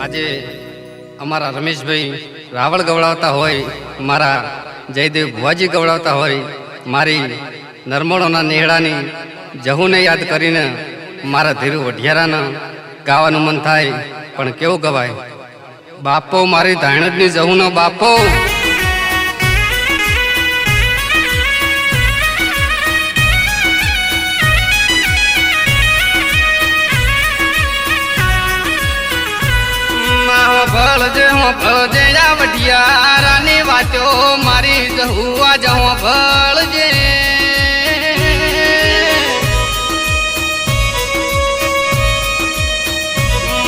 આજે અમારા રમેશભાઈ રાવળ ગવડાવતા હોય, મારા જયદેવ ભુવાજી ગવડાવતા હોય, મારી નર્મળોના નેહડાની જહુને યાદ કરીને મારા ધીરુ વઢિયારાને ગાવાનું મન થાય, પણ કેવું ગવાય? બાપો મારી ધાણજની જહુનો બાપો, ભળજે આ વઢિયારાની વાતો મારી જહુઆ જહો ભળજે.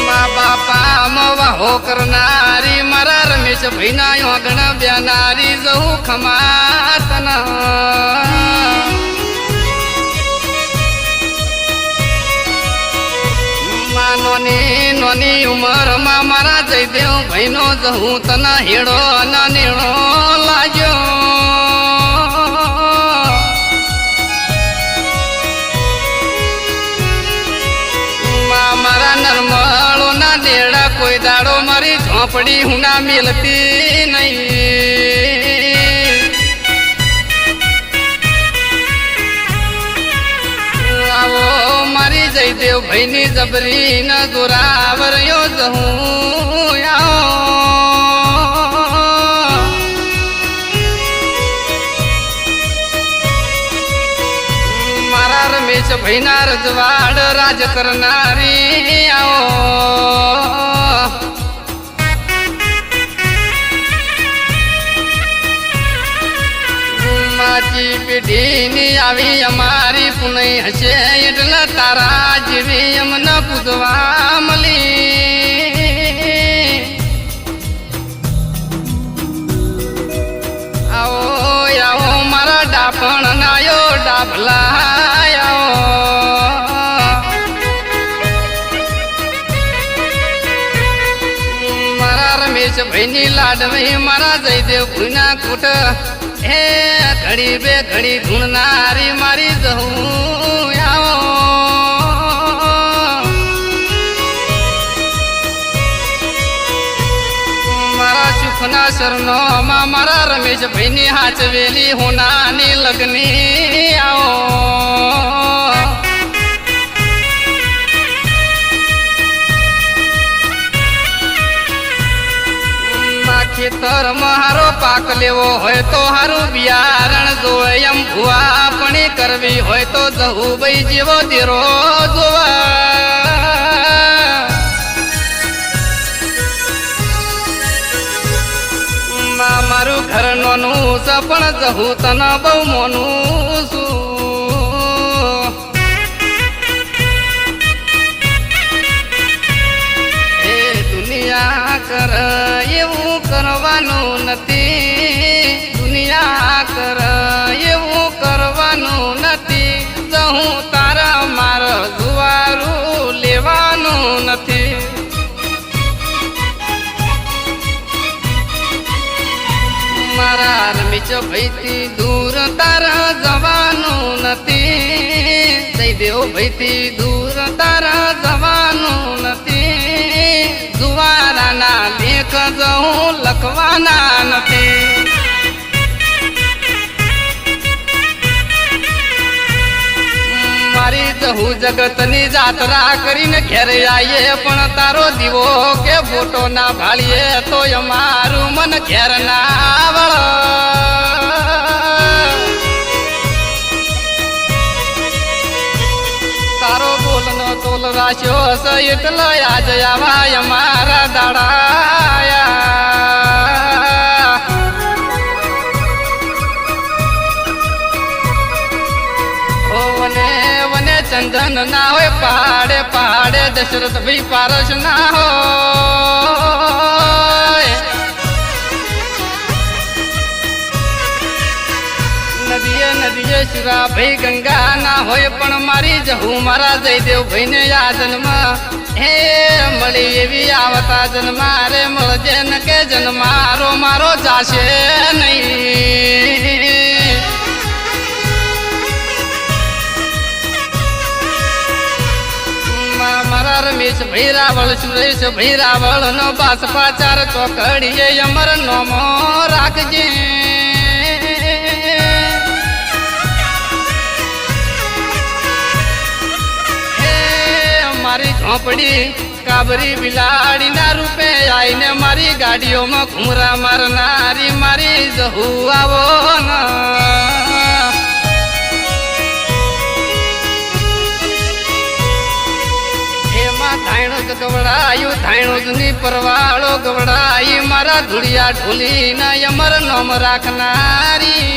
મા બાપા મવાહો કરનારી મારા રમેશ ભાઈના યોગણ બ્યાનારી જહુ ખમાતના. નોની નોની ઉંમરમાં મારા જયદેવ ભાઈનો જહું તને હેડો અને નેણો લાગ્યો. મારા નરમળોના દેડા કોઈ દાડો મારી ઝોપડી હુના મેલતી નહીં. આવો મારી જયદેવ ભાઈની જબરી ન જોરાવર્યો જહું મારા રમેશ ભાઈના રજવાડ રાજ કરનારી આવો. મારી પેઢીની આવી અમારી પુનઈ હશે એટલે તારા જેવી અમને પૂજવા મળી. આવો આવો મારા ડાપણ નાયો ડાભલા આવો. મારા રમેશ ભાઈની લાડવી મારા જયદેવ ભૂના કૂટ હે ઘડી બે ઘડી ગુણનારી મારી જહું આવો. મારા સુખના શરણો માં મારા રમેશ ભાઈની હાચવેલી હોનાની લગ્ની આવો. ખેતર મારો પાક લેવો હોય તો હારું બિયારણ જોવે, એમ ભુવા પણ કરવી હોય તો જહું ભાઈ જેવો દેરો જોવા. મારું ઘર નોનું છે પણ જહું તને બહુ મોનું છું. એ દુનિયા કર એવું કરવાનું નથી, દુનિયા કર એવું કરવાનું નથી. જહું તારા માર જુવારું લેવાનું નથી. મારા રમેશ ભાઈથી દૂર તારા જવાનું નથી, જયદેવ ભાઈથી દૂર તારા જવાનું નથી. જુવારાના લેખ જહું લખવાના નથી. મારી જહું જગતની જાત્રા કરીને ઘેર આવીએ, પણ તારો દીવો કે ફોટો ના ભાળીએ તો અમારું મન ઘેર ના વળ. તારો બોલનો તોલ રાખ્યો હશે એટલે આજ આવા અમારા દાડા. વને ચંદન ના હોય પહાડે પહાડે દશરથ ભાઈ પારસ ના હોય. નદીએ નદીએ શિરા ભાઈ ગંગા ના હોય, પણ મારી જહું મારા જયદેવ ભાઈને આ જન્મ હે મળી એવી આવતા જન્મારે મળજે ન કે જન્મારો મારો જાશે નહીં. મારા અમારા રમેશ ભાઈ રાવળ સુરેશ ભાઈ રાવળ નો બાસ પાચાર ચોકડીએ અમર નોમો રાખજે. મારી ઝોપડી કાબરી બિલાડી ના રૂપે આઈને મારી ગાડીઓમાં ઘુમરા મારનારી મારી જહુ આવો એમાં ધાયણો જ ગવડાયું ધાયણો જ ની પરવાળો ગવડાઈ મારા ધૂળિયા ઢોલી ના અમર નોમ રાખનારી.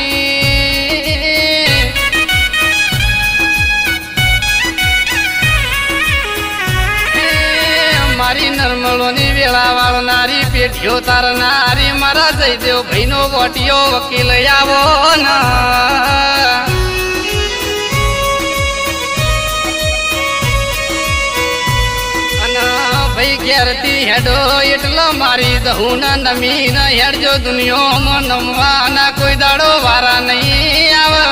મારી નર્મળોની વેળા વાળનારી પેઢીઓ તારનારી મારા જયદેવ ભાઈનો વોટિયો વકીલ આવો ના. અને ભાઈ ઘેરથી હેડો એટલો મારી દહું ના નમી ના હેડજો દુનિયામાં નમવાના કોઈ દાડો વારા નહીં આવે.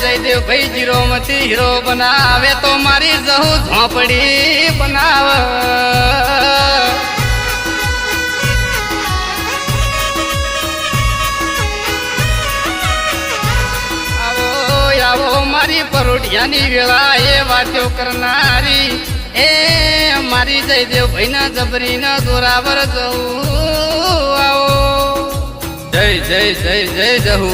જયદેવ ભાઈ જીરો માંથી હીરો બનાવે તો મારી જહુ ઝોપડી બનાવ. આવો આવો મારી પરોઢિયાની વેળા એ વાતો કરનારી એ મારી જયદેવ ભાઈ ના જબરી ના દોરાવર જવું આવો. જય જય જય જય જહુ.